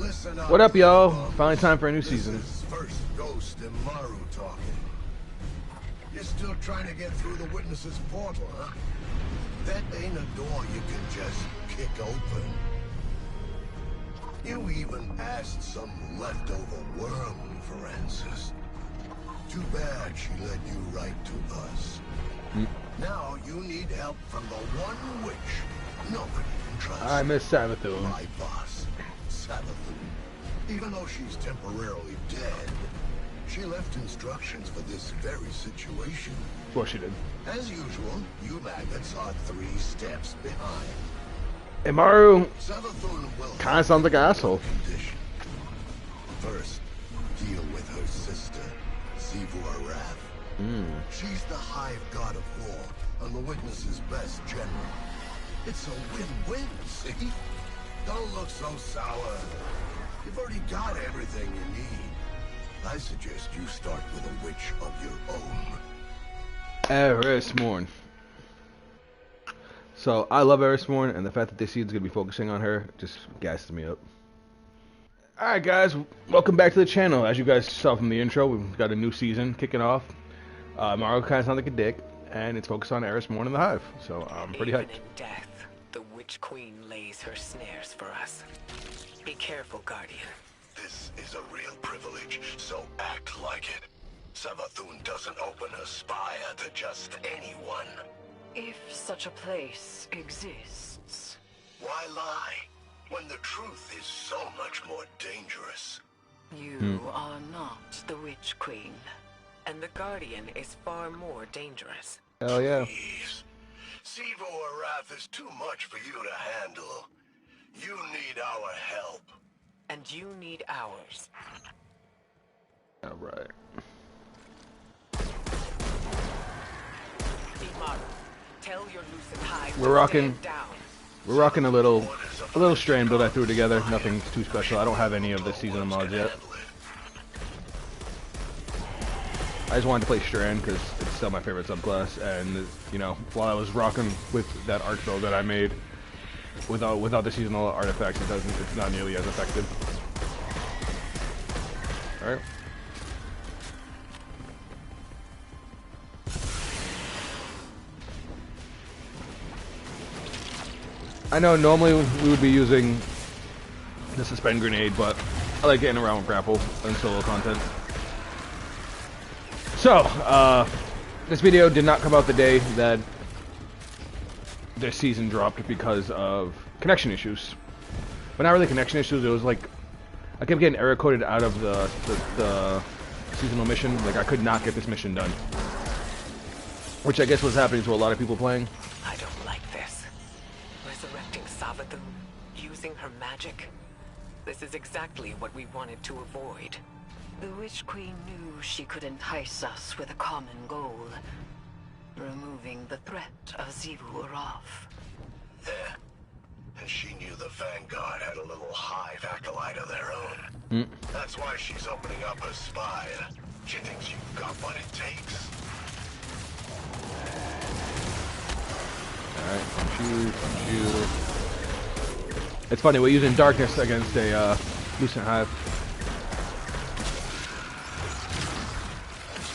What up, y'all? Finally time for a new season. This is first Ghost and Maru talking. You're still trying to get through the witness's portal, huh? That ain't a door you can just kick open. You even asked some leftover worm for answers. Too bad she led you right to us. Now you need help from the one witch nobody can trust. I miss Savathun. My boss, Savathun. Even though she's temporarily dead, she left instructions for this very situation. Of course she did. As usual, you maggots are 3 steps behind. Hey, Maru Savathun will kind of sounds like an asshole. condition. First, deal with her sister, Zivur Wrath. She's the hive god of war and the witness's best general. It's a win-win, see? Don't look so sour. You've already got everything you need. I suggest you start with a witch of your own. Eris Morn. So I love Eris Morn, and the fact that this season's gonna be focusing on her just gasses me up. Alright guys, welcome back to the channel. As you guys saw from the intro, we've got a new season kicking off. Maru kind of sounds like a dick, and it's focused on Eris Morn and the Hive, so I'm pretty hyped. Even in death, the Witch Queen lays her snares for us. Be careful, Guardian. This is a real privilege, so act like it. Savathun doesn't open her spire to just anyone. If such a place exists. Why lie, when the truth is so much more dangerous? You are not the Witch Queen. And the Guardian is far more dangerous. Hell yeah. Please. Zivur Wrath is too much for you to handle. You need our help. And you need ours. Alright. Maru, tell your Lucid Hive We're rocking. to stand down. We're rocking a little strand build I threw together. Nothing too special. I don't have any of this season of mods yet. I just wanted to play Strand because it's still my favorite subclass, and you know, while I was rocking with that arc build that I made, without the seasonal artifacts, it's not nearly as effective. All right. I know normally we would be using the suspend grenade, but I like getting around with grapple and solo content. So, this video did not come out the day that this season dropped because of connection issues. But not really connection issues, it was like, I kept getting error coded out of the seasonal mission. Like, I could not get this mission done. Which I guess was happening to a lot of people playing. I don't like this. Resurrecting Savathun, using her magic. This is exactly what we wanted to avoid. The Witch Queen knew she could entice us with a common goal. Removing the threat of Zivur Wrath. Yeah. And she knew the Vanguard had a little hive acolyte of their own. That's why she's opening up her spire. She thinks you've got what it takes. Alright, shoot. It's funny, we're using darkness against a Lucent Hive.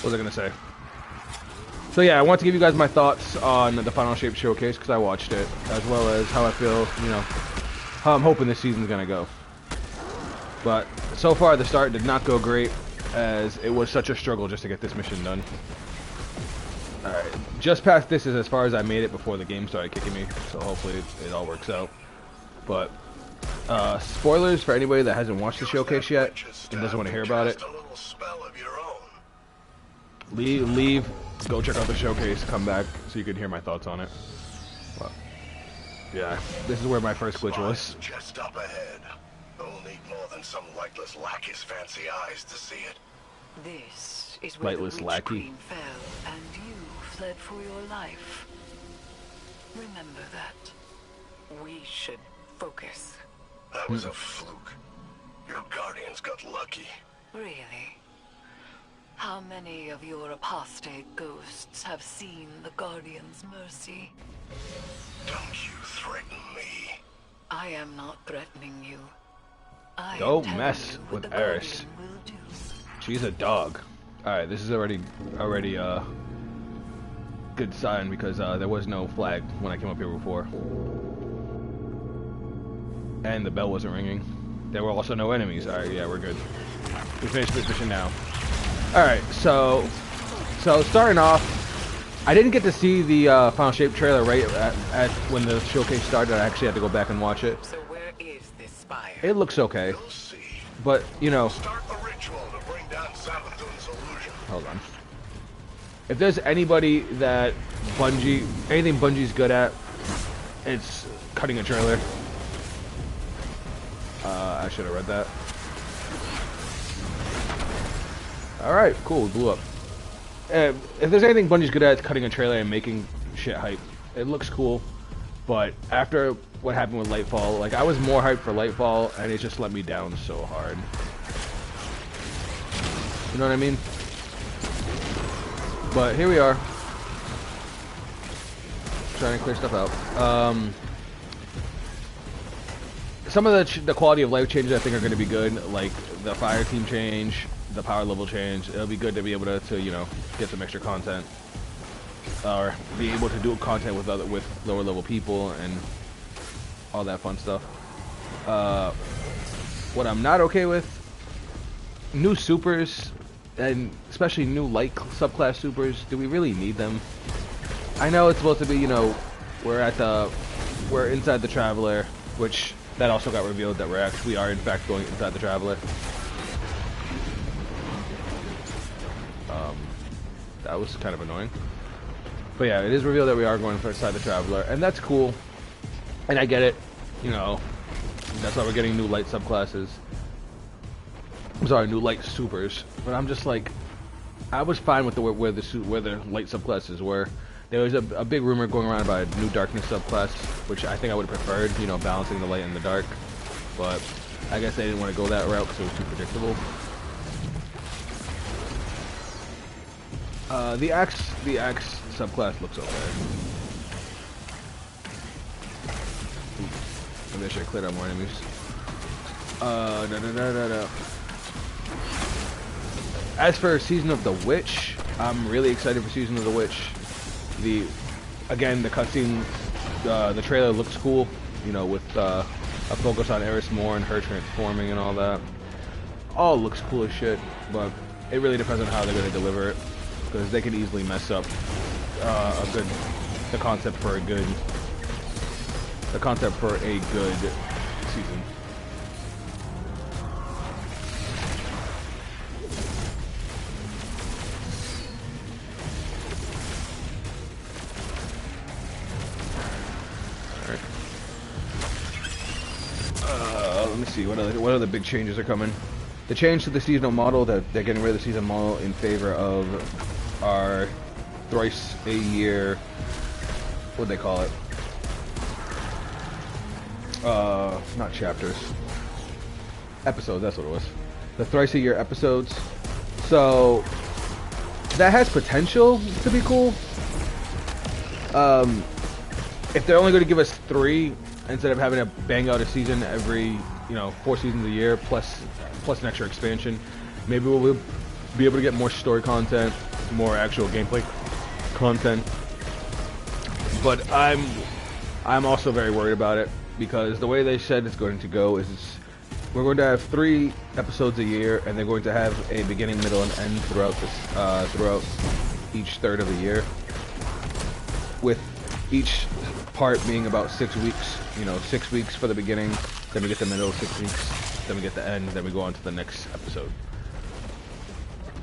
What was I gonna say? So yeah, I want to give you guys my thoughts on the Final Shape Showcase because I watched it, as well as how I feel, you know, how I'm hoping this season's gonna go. But so far the start did not go great, as it was such a struggle just to get this mission done. Alright, just past this is as far as I made it before the game started kicking me, so hopefully it all works out. But spoilers for anybody that hasn't watched the showcase yet and doesn't want to hear about it. Leave, go check out the showcase, come back so you can hear my thoughts on it. But, yeah, this is where my first glitch was. Just up ahead. You'll need more than some lightless lackey's fancy eyes to see it. This is where Lightless the Witch lackey. Queen fell, and you fled for your life. Remember that. We should focus. That was a fluke. Your guardians got lucky. Really? How many of your apostate ghosts have seen the Guardian's mercy? Don't you threaten me. I am not threatening you. I Don't mess with Eris. She's a dog. Alright, this is already good sign because there was no flag when I came up here before. And the bell wasn't ringing. There were also no enemies. Alright, yeah, we're good. We finished this mission now. Alright, so starting off, I didn't get to see the Final Shape trailer right at when the showcase started. I actually had to go back and watch it. So where is this spire? It looks okay. But, you know... Start the ritual to bring down Savathun's illusion. Hold on. If there's anybody that anything Bungie's good at, it's cutting a trailer. I should have read that. Alright, cool, blew up. If there's anything Bungie's good at, it's cutting a trailer and making shit hype. It looks cool, but after what happened with Lightfall, like, I was more hyped for Lightfall, and it just let me down so hard. You know what I mean? But here we are. Trying to clear stuff out. Some of the quality of life changes I think are going to be good, like the fire team change, the power level change. It'll be good to be able to you know, get some extra content, or be able to do content with lower level people and all that fun stuff. What I'm not okay with, new supers, and especially new light subclass supers. Do we really need them? I know it's supposed to be, you know, we're inside the Traveler, which that also got revealed that we are in fact going inside the Traveler. That was kind of annoying. But yeah, it is revealed that we are going inside the Traveler, and that's cool. And I get it, you know, that's why we're getting new light subclasses. I'm sorry, new light supers. But I'm just like, I was fine with where the light subclasses were. There was a big rumor going around about a new darkness subclass, which I think I would have preferred, you know, balancing the light and the dark. But I guess they didn't want to go that route because it was too predictable. The axe subclass looks okay. Maybe I should have cleared out more enemies. As for Season of the Witch, I'm really excited for Season of the Witch. Again, the cutscene, the trailer looks cool, you know, with a focus on Eris more and her transforming and all that. All looks cool as shit, but it really depends on how they're going to deliver it, because they can easily mess up the concept for a good season. Let me see, what other big changes are coming? The change to the seasonal model, that they're getting rid of the season model in favor of our thrice a year, what'd they call it? Not chapters. Episodes, that's what it was. The thrice a year episodes. So, that has potential to be cool. If they're only going to give us 3, instead of having to bang out a season every, 4 seasons a year, plus an extra expansion, maybe we'll be able to get more story content, more actual gameplay content. But I'm also very worried about it, because the way they said it's going to go is we're going to have 3 episodes a year, and they're going to have a beginning, middle, and end throughout each third of the year, with each part being about 6 weeks. 6 weeks for the beginning, then we get the middle, 6 weeks, then we get the end, then we go on to the next episode.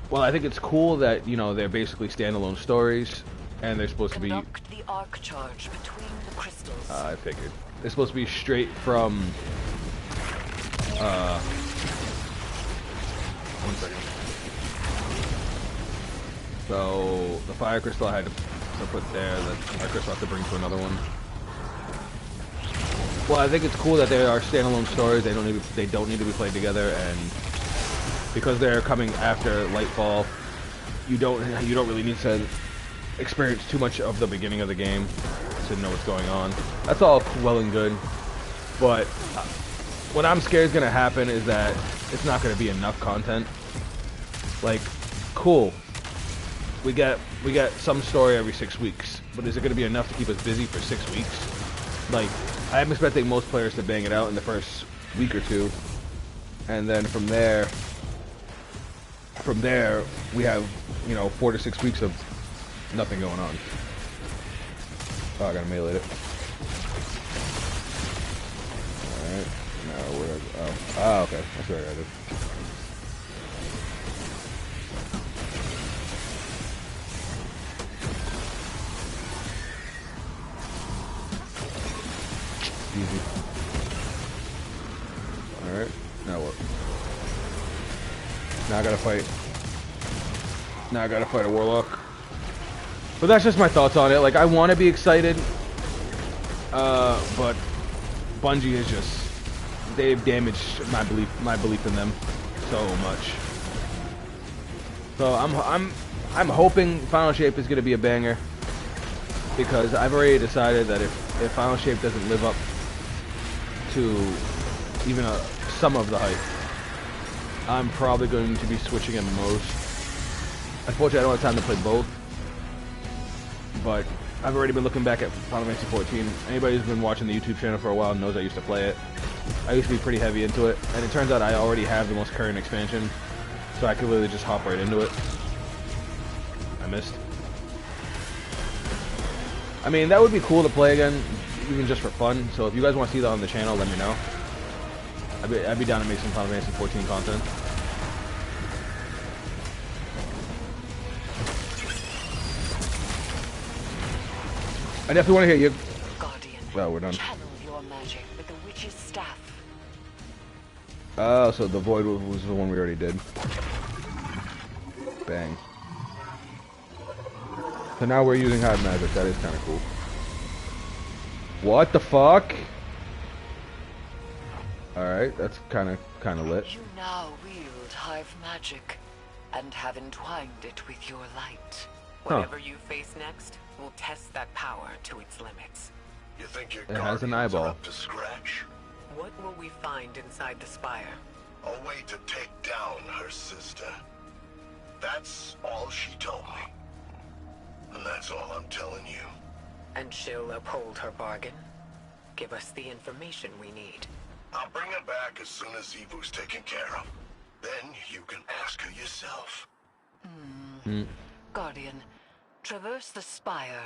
Well, I think it's cool that, they're basically standalone stories, and they're supposed to be... Conduct the arc charge between the crystals. I figured. They're supposed to be straight from... one second. So, the fire crystal I had to put there, the fire crystal I have to bring to another one. Well, I think it's cool that they are standalone stories. They don't need to be played together, and because they're coming after Lightfall, you don't really need to experience too much of the beginning of the game to know what's going on. That's all well and good, but what I'm scared is gonna happen is that it's not gonna be enough content. Like, cool. We get some story every 6 weeks, but is it gonna be enough to keep us busy for 6 weeks? Like, I'm expecting most players to bang it out in the first week or two, and then from there we have, you know, 4 to 6 weeks of nothing going on. Oh, I gotta melee it. Alright. No, where? Oh, okay. That's what I did. Easy. Alright. Now what? Now I gotta fight. Now I gotta fight a warlock. But that's just my thoughts on it. Like, I want to be excited, but Bungie is just, they've damaged my belief in them so much. So I'm hoping Final Shape is gonna be a banger, because I've already decided that if Final Shape doesn't live up to even some of the hype, I'm probably going to be switching MMOs. Unfortunately, I don't have time to play both. But I've already been looking back at Final Fantasy 14. Anybody who's been watching the YouTube channel for a while knows I used to play it. I used to be pretty heavy into it, and it turns out I already have the most current expansion, so I could literally just hop right into it. I missed. I mean, that would be cool to play again, even just for fun. So if you guys want to see that on the channel, let me know. I'd be down to make some Final Fantasy 14 content. I definitely want to hear you. Guardian, well, we're done. Channel your magic with the witch's staff. Oh, so the void was the one we already did. Bang. So now we're using hive magic. That is kind of cool. What the fuck? All right, that's kind of lit. You now wield hive magic and have entwined it with your light. Whatever you face next, we'll test that power to its limits. You think your It has an guardians eyeball. are up to scratch? What will we find inside the spire? A way to take down her sister. That's all she told me. And that's all I'm telling you. And she'll uphold her bargain? Give us the information we need. I'll bring her back as soon as Evu's taken care of. Then you can ask her yourself. Guardian, traverse the spire.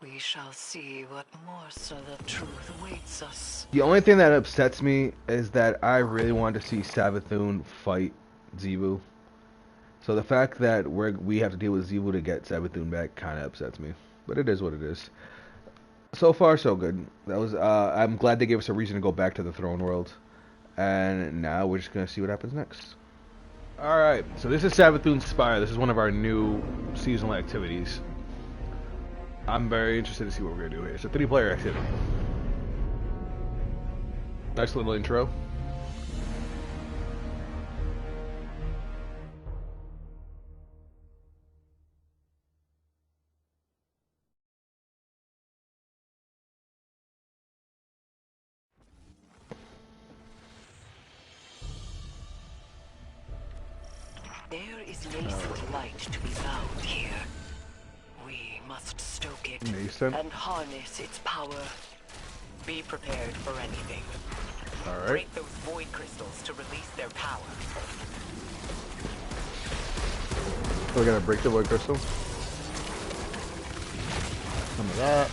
We shall see what morsel of truth awaits us. The only thing that upsets me is that I really wanted to see Savathun fight Xivu. So the fact that we have to deal with Xivu to get Savathun back kind of upsets me. But it is what it is. So far, so good. That was. I'm glad they gave us a reason to go back to the Throne World. And now we're just gonna see what happens next. Alright, so this is Savathun's Spire. This is one of our new seasonal activities. I'm very interested to see what we're gonna do here. It's a 3-player activity. Nice little intro. There is nascent light to be found here. We must stoke it Nascent? and harness its power. Be prepared for anything. Alright. Break those void crystals to release their power. So we're gonna break the void crystal. Some of that.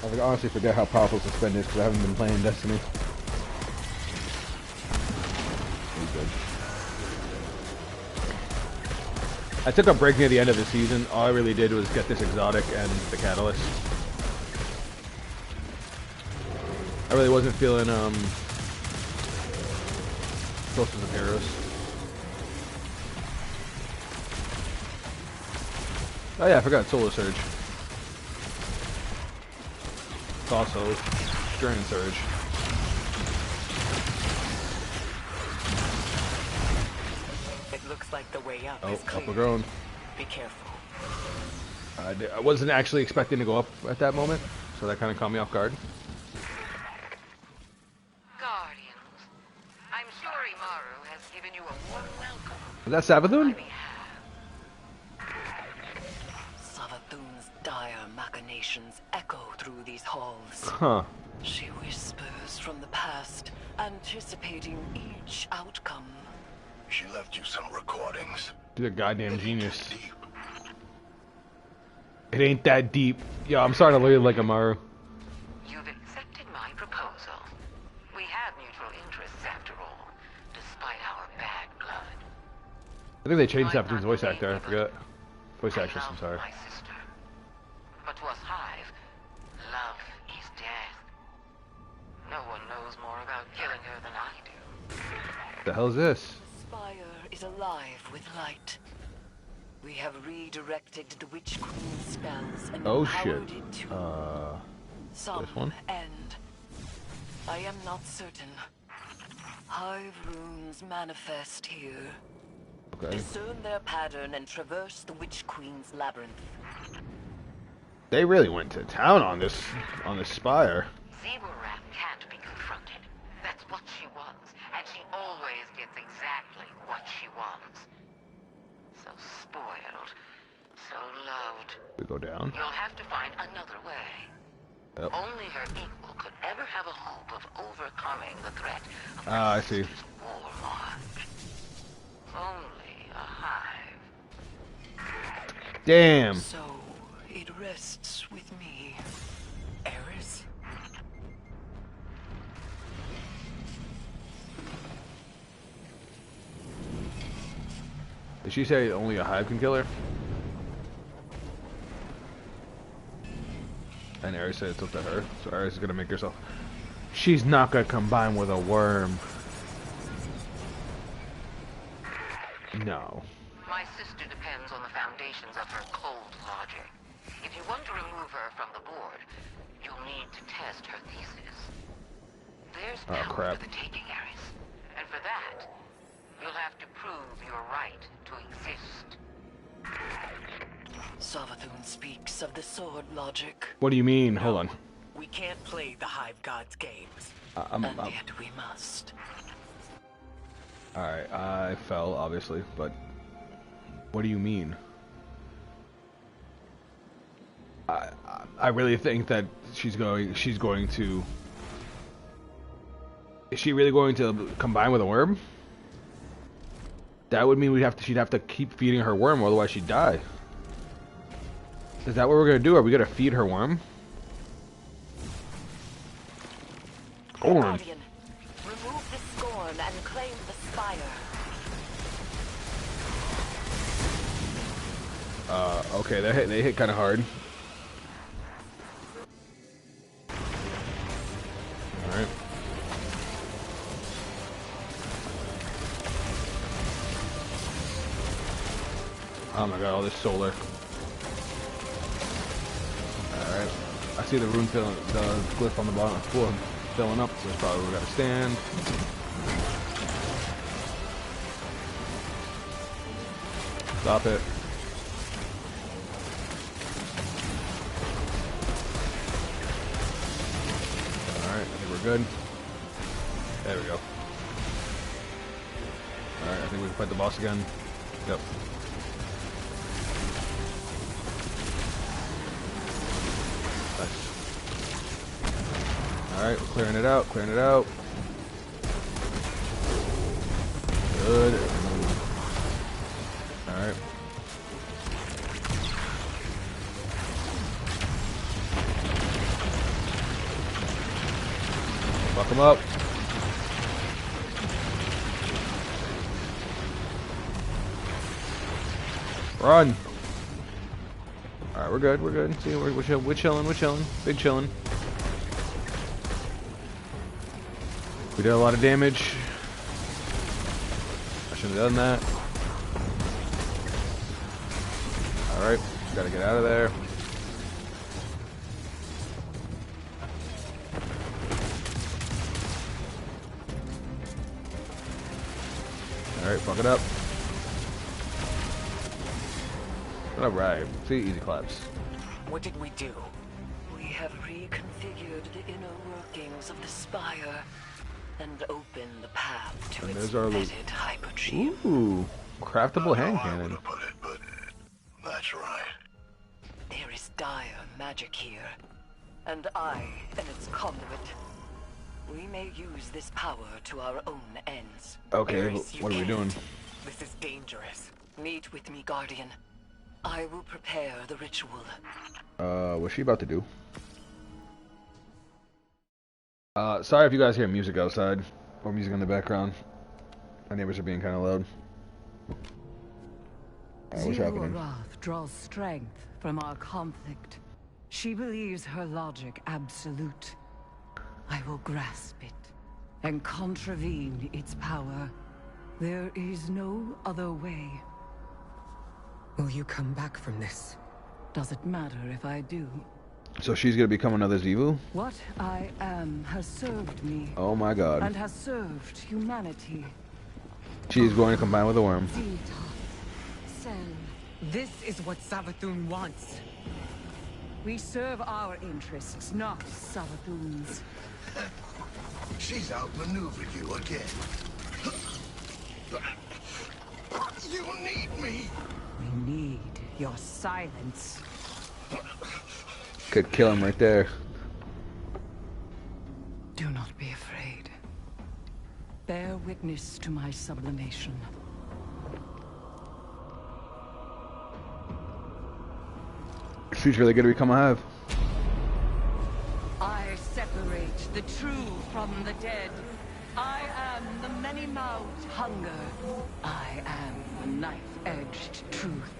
I honestly forget how powerful Suspend is because I haven't been playing Destiny. Good. I took a break near the end of the season. All I really did was get this exotic and the catalyst. I really wasn't feeling Sources of Heroes. Oh yeah, I forgot Solar Surge. It's also Drain Surge. It looks like the way up Oh, is clear. upper grown. Be careful. I wasn't actually expecting to go up at that moment, so that kind of caught me off guard. Guardians, I'm sure Imaru has given you a warm welcome. Is that Savathun? Savathun's dire machinations echo through these halls. Huh. She whispers from the past, anticipating each outcome. She left you some recordings. She's a goddamn genius. Deep. It ain't that deep. Yo, I'm starting to really like Amaru. You've accepted my proposal. We have mutual interests after all, despite our bad blood. I think they changed Savathun's voice actor. I forgot. Voice actress. I'm sorry. My sister. But to us Hive, love is death. No one knows more about killing her than I do. What the hell is this? Spire is alive with light. We have redirected the Witch Queen's spells and Oh shit. empowered it to some this one? end. I am not certain. Hive runes manifest here. Okay. Discern their pattern and traverse the Witch Queen's labyrinth. They really went to town on this spire. Zeburam can't be confronted. That's what she wants, and she always gets exactly what she wants. So spoiled, so loved. We go down. You'll have to find another way. Yep. Only her equal could ever have a hope of overcoming the threat of Ah, I see. war march. Only a hive. Damn. So it rests with me, Eris. Did she say only a hive can kill her? And Eris said it's up to her, so Eris is gonna make herself. She's not gonna combine with a worm. No. My sister depends on the foundations of her cold logic. If you want to remove her from the board, you'll need to test her thesis. There's Oh, power crap. to the taking, Eris. And for that, you'll have to prove your right to exist. Savathun speaks of the sword logic. What do you mean? Hold on. We can't play the Hive God's games. And yet we must. Alright, I fell, obviously, but what do you mean? I really think that she's going to... Is she really going to combine with a worm? That would mean she'd have to keep feeding her worm, otherwise she'd die. Is that what we're gonna do? Are we gonna feed her worm? Scorn. Guardian, remove the scorn and claim the spire. Okay, they hit kind of hard. Alright. Oh my god, all this solar. Alright. I see the rune filling, the glyph on the bottom floor filling up, so that's probably where we gotta stand. Stop it. Alright, I think we're good. There we go. Alright, I think we can fight the boss again. Yep. Nice. Alright, we're clearing it out, clearing it out. Good. Alright. Fuck him up. Run. Alright, we're good, we're good. See, we're chilling. Big chilling. We did a lot of damage. I should have done that. Alright, gotta get out of there. Alright, fuck it up. Alright. See, easy claps. What did we do? We have reconfigured the inner workings of the spire and opened the path to And its there's our loot. vetted hypergene. Ooh. Craftable hand I cannon. would have put it, but that's right. There is dire magic here, and I am its conduit. We may use this power to our own ends. Okay, Eris, you what are we doing? can't. This is dangerous. Meet with me, Guardian. I will prepare the ritual. What's she about to do? Sorry if you guys hear music outside or music in the background. My neighbors are being kind of loud. What's happening? Wrath draws strength from our conflict. She believes her logic absolute. I will grasp it and contravene its power. There is no other way. Will you come back from this? Does it matter if I do? So she's gonna become another Zebu? What I am has served me Oh my god. and has served humanity. She's going to combine with a worm. This is what Savathun wants. We serve our interests, not Savathun's. She's outmaneuvered you again. You need me. We need your silence. Could kill him right there. Do not be afraid. Bear witness to my sublimation. She's really gonna become a hive. I separate the true from the dead. I am the many-mouthed hunger. I am the knife-edged truth.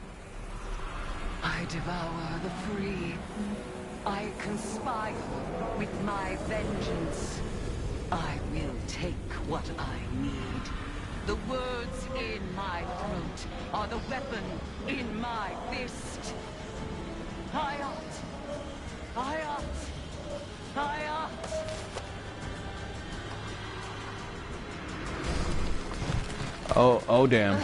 I devour the free. I conspire with my vengeance. I will take what I need. The words in my throat are the weapon in my fist. Hayat! Hayat! Hayat! Oh damn.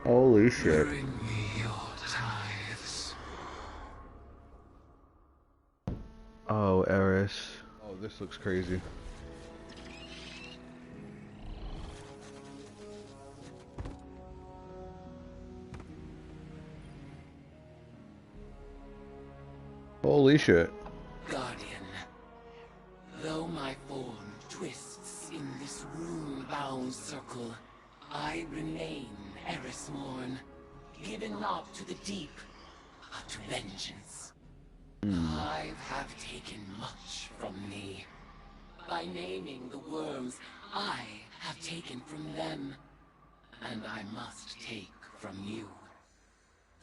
Holy shit. Bring me your tithes. Oh, Eris. Oh, this looks crazy. Holy shit. Guardian, though my form twists in this rune-bound circle, I remain Eris Morn, given not to the deep, but to vengeance. Hive have taken much from me. By naming the worms, I have taken from them, and I must take from you.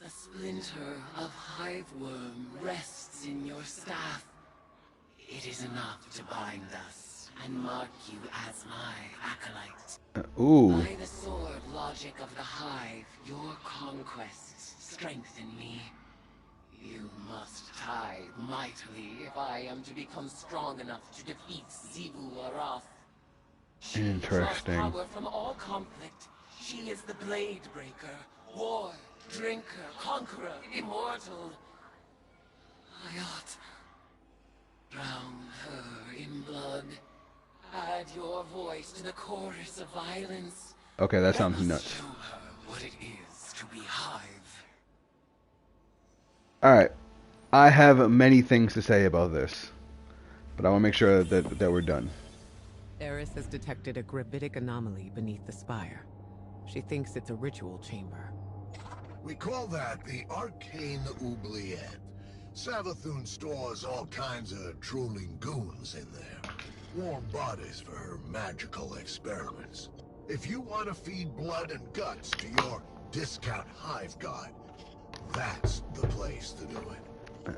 The splinter of hive worm rests in your staff. It is enough to bind us and mark you as my acolyte. Ooh. By the sword logic of the hive, your conquests strengthen me. You must tithe mightily if I am to become strong enough to defeat Xivu Arath. She Interesting. draws power from all conflict. She is the blade breaker, war, drinker, conqueror, immortal. Hayat, drown her in blood. Add your voice to the chorus of violence. Okay, that sounds Let us nuts. show her what it is to be hive. Alright. I have many things to say about this. But I want to make sure that we're done. Eris has detected a gravitic anomaly beneath the spire. She thinks it's a ritual chamber. We call that the Arcane Oubliette. Savathun stores all kinds of drooling goons in there. Warm bodies for her magical experiments. If you want to feed blood and guts to your discount hive god, that's the place to do it.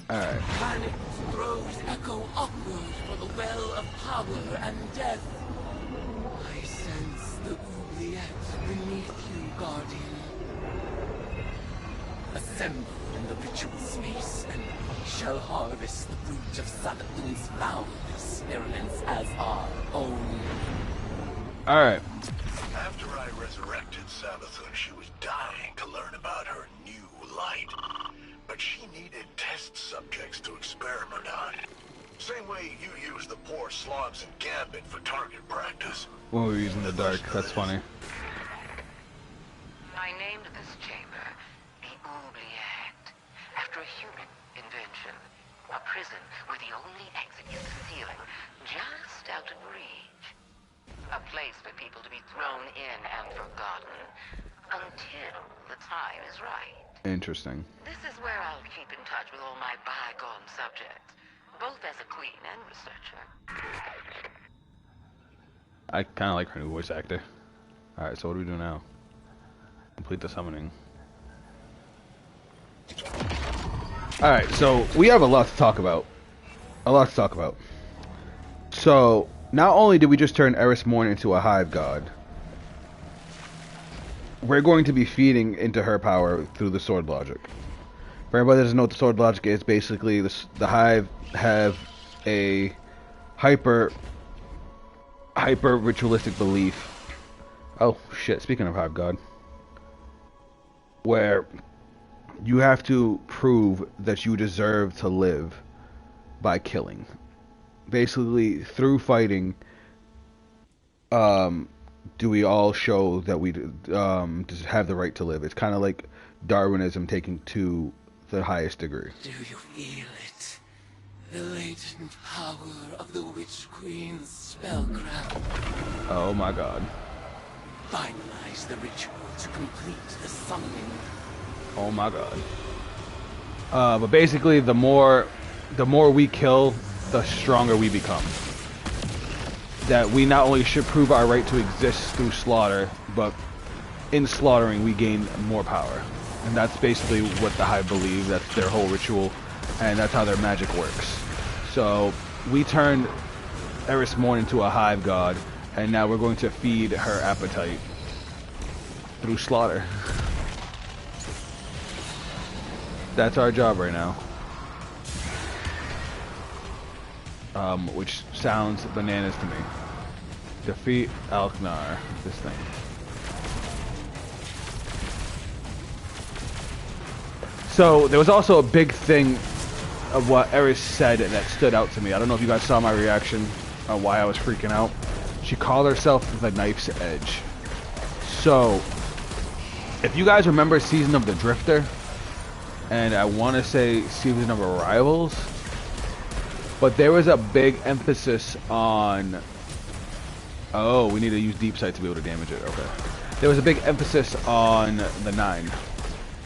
Alright. Panic throws echo upward for the well of power and death. I sense the oubliette beneath you, Guardian. Assemble in the ritual space, and we shall harvest the fruit of Savathun's foul experiments as our own. Alright. After I resurrected Savathun, she was dying to learn about her new light. But she needed test subjects to experiment on. Same way you use the poor slobs and Gambit for target practice. When we were using the dark, that's funny. I named this chamber the oubliette, after a human invention. A prison where the only exit is the ceiling, just out of reach. A place for people to be thrown in and forgotten, until the time is right. Interesting. This is where I'll keep in touch with all my bygone subjects, both as a queen and researcher. I kind of like her new voice actor. Alright, so what do we do now? Complete the summoning. Alright, so we have a lot to talk about. So, not only did we just turn Eris Morn into a hive god, we're going to be feeding into her power through the sword logic. For everybody that doesn't know what the sword logic is, basically the hive have a hyper ritualistic belief. Oh shit, speaking of hive god, where you have to prove that you deserve to live by killing. Basically, through fighting, do we all show that we have the right to live. It's kind of like Darwinism taken to the highest degree. Do you feel it? The latent power of the Witch Queen's spellcraft. Oh my god. Finalize the ritual to complete the summoning. Oh my god. But basically, the more we kill, the stronger we become. That we not only should prove our right to exist through slaughter, but in slaughtering we gain more power. And that's basically what the Hive believe. That's their whole ritual, and that's how their magic works. So we turned Eris Morn into a hive god, and now we're going to feed her appetite through slaughter. That's our job right now. Which sounds bananas to me. Defeat Alknar, this thing. So there was also a big thing of what Eris said that stood out to me. I don't know if you guys saw my reaction on why I was freaking out. She called herself the Knife's Edge. So if you guys remember Season of the Drifter, and I want to say Season of Arrivals, but there was a big emphasis on... Oh, we need to use Deep Sight to be able to damage it. Okay. There was a big emphasis on the Nine.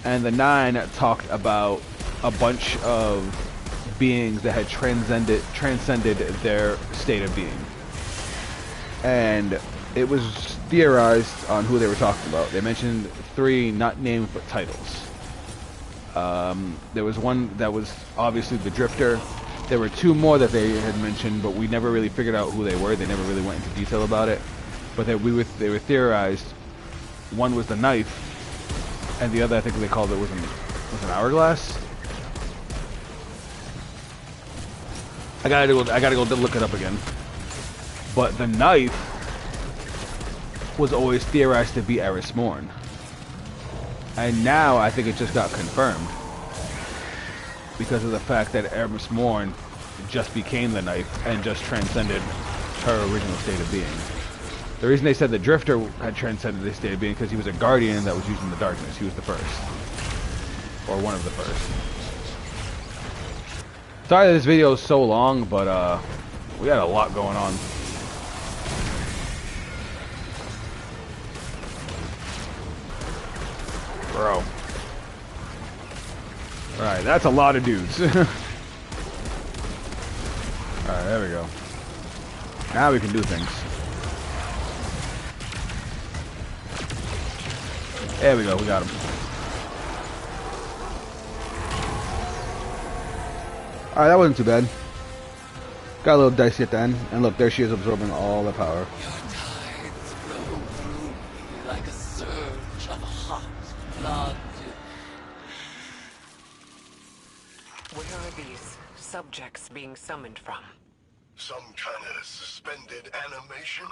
And the Nine talked about a bunch of beings that had transcended their state of being. And it was theorized on who they were talking about. They mentioned 3 not named but titles. There was one that was obviously the Drifter. There were 2 more that they had mentioned, but we never really figured out who they were. They never really went into detail about it. But they were theorized. One was the Knife, and the other, I think they called it, was an Hourglass. I gotta go look it up again. But the Knife was always theorized to be Eris Morn, and now I think it just got confirmed because of the fact that Eris Morn just became the Knife and just transcended her original state of being. The reason they said the Drifter had transcended his state of being because he was a guardian that was using the darkness. He was the first, or one of the first. Sorry that this video is so long, but we got a lot going on. Bro. Alright, that's a lot of dudes. Alright, there we go. Now we can do things. There we go, we got him. Alright, that wasn't too bad. Got a little dicey at the end. And look, there she is absorbing all the power. Your tides flow through me like a surge of hot blood. Where are these subjects being summoned from? Some kind of suspended animation?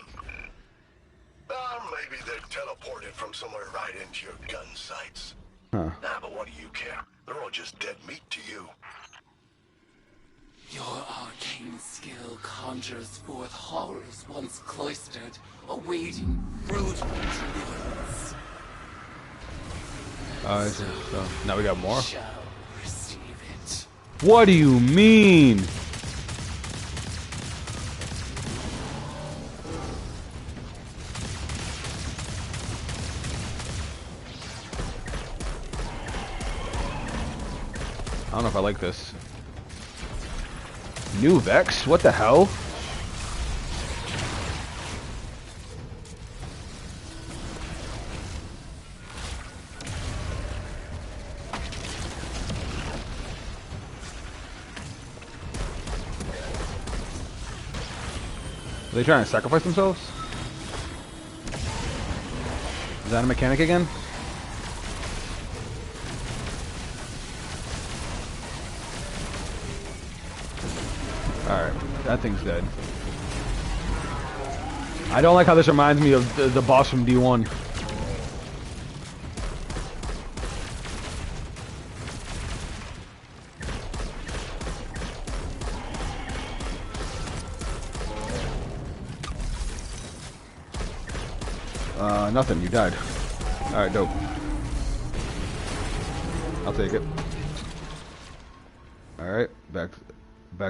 Maybe they're teleported from somewhere right into your gun sights. Huh. Nah, but what do you care? They're all just dead meat to you. Your arcane skill conjures forth horrors once cloistered, awaiting brutal deliverance. So now we got more? Shall receive it. What do you mean? I don't know if I like this. New Vex? What the hell? Are they trying to sacrifice themselves? Is that a mechanic again? Alright, that thing's dead. I don't like how this reminds me of the boss from D1. Nothing, you died. Alright, dope. I'll take it. Alright, back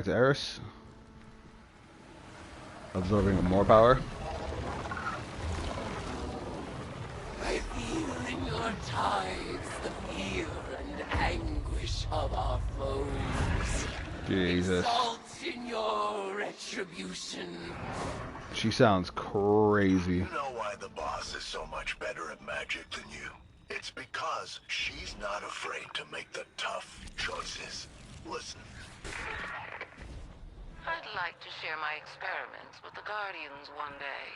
to Eris. Absorbing more power. I feel in your tides the fear and anguish of our foes. Jesus. Exalt in your retribution. She sounds crazy. You know why the boss is so much better at magic than you? It's because she's not afraid to make the tough choices. Listen. I'd like to share my experiments with the Guardians one day,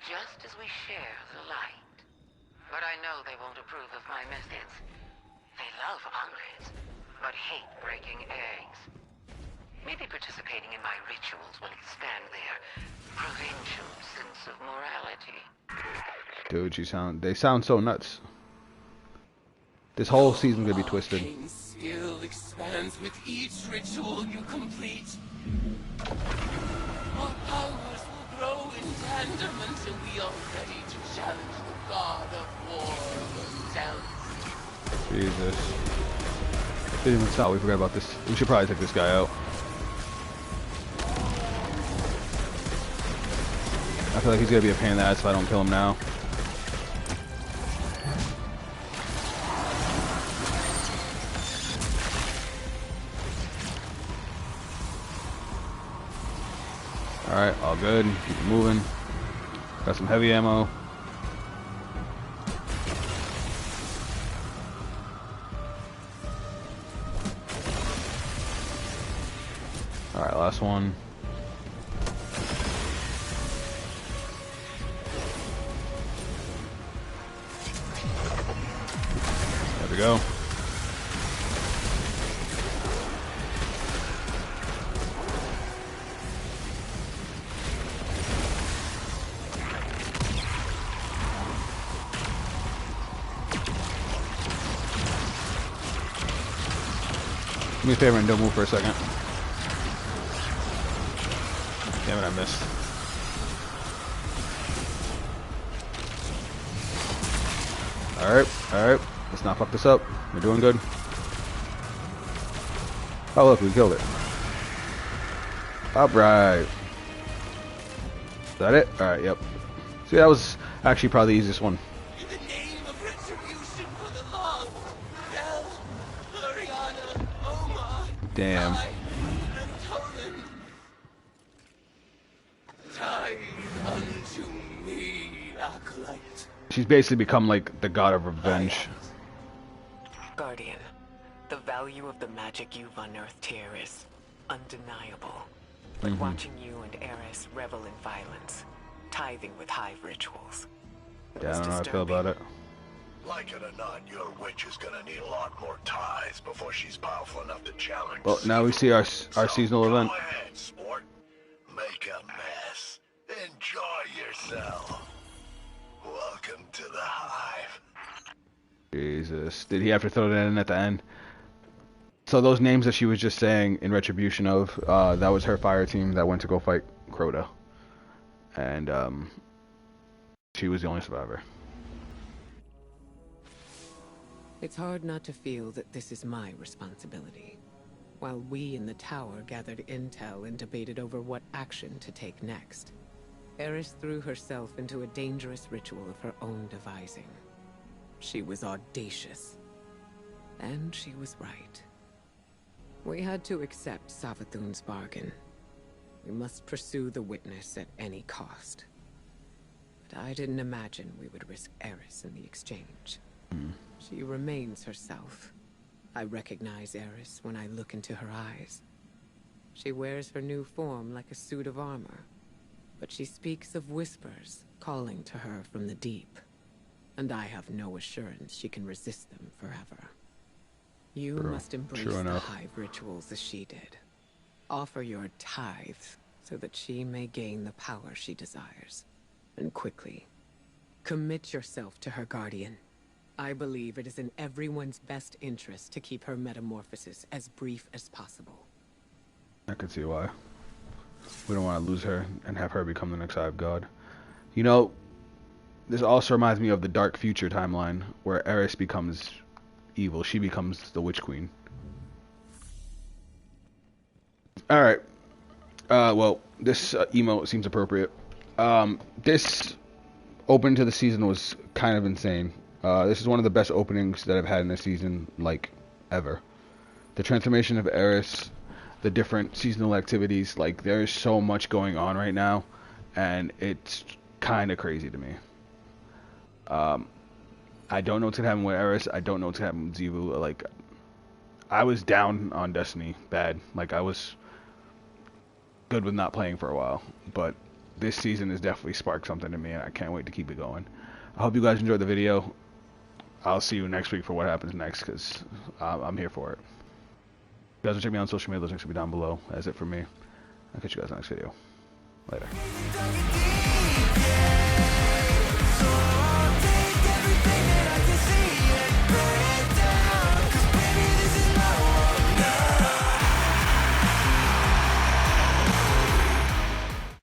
just as we share the light. But I know they won't approve of my methods. They love omelets, but hate breaking eggs. Maybe participating in my rituals will expand their provincial sense of morality. Dude, they sound so nuts. This whole season's gonna be twisted. Arcane skill expands with each ritual you complete. Our powers will grow in tandem until we are ready to challenge the god of war himself. Jesus. Didn't even stop, we forgot about this. We should probably take this guy out. I feel like he's gonna be a pain in the ass if I don't kill him now. Alright, all good. Keep it moving. Got some heavy ammo. Alright, last one. There we go. Do me a favor and don't move for a second. Damn it, I missed. Alright. Let's not fuck this up. We're doing good. Oh look, we killed it. Alright. Is that it? Alright, yep. See, that was actually probably the easiest one. In the name of retribution for the lost, Bell, Ariana, Oma, Damn. I, and Toland. Tied unto me, acolyte. She's basically become like the god of revenge. Guardian, the value of the magic you've unearthed here is undeniable. But watching you and Eris revel in violence, tithing with hive rituals, it Yeah, I was don't know how I feel about it. Like it or not, your witch is gonna need a lot more ties before she's powerful enough to challenge. Well, now we see our seasonal event. Go ahead, sport. Make a mess. Enjoy yourself. Welcome to the hive. Jesus, did he have to throw that in at the end? So those names that she was just saying in retribution of, that was her fire team that went to go fight Crota, and she was the only survivor. It's hard not to feel that this is my responsibility. While we in the tower gathered intel and debated over what action to take next, Eris threw herself into a dangerous ritual of her own devising. She was audacious. And she was right. We had to accept Savathun's bargain. We must pursue the witness at any cost. But I didn't imagine we would risk Eris in the exchange. She remains herself. I recognize Eris when I look into her eyes. She wears her new form like a suit of armor, but she speaks of whispers calling to her from the deep, and I have no assurance she can resist them forever. You must embrace the hive rituals as she did. Offer your tithe so that she may gain the power she desires, and quickly. Commit yourself to her guardian. I believe it is in everyone's best interest to keep her metamorphosis as brief as possible. I can see why. We don't want to lose her and have her become the next Hive God. You know, this also reminds me of the Dark Future timeline, where Eris becomes evil. She becomes the Witch Queen. Alright. Well, this emote seems appropriate. This opening to the season was kind of insane. This is one of the best openings that I've had in a season, like, ever. The transformation of Eris, the different seasonal activities, like, there's so much going on right now, and it's kind of crazy to me. I don't know what's gonna happen with Eris. I don't know what's gonna happen with Xivu. Like, I was down on Destiny bad. Like, I was good with not playing for a while, but this season has definitely sparked something in me, and I can't wait to keep it going. I hope you guys enjoyed the video. I'll see you next week for what happens next, because I'm here for it. If you guys want to check me out on social media, those links will be down below. That's it for me. I'll catch you guys in the next video. Later.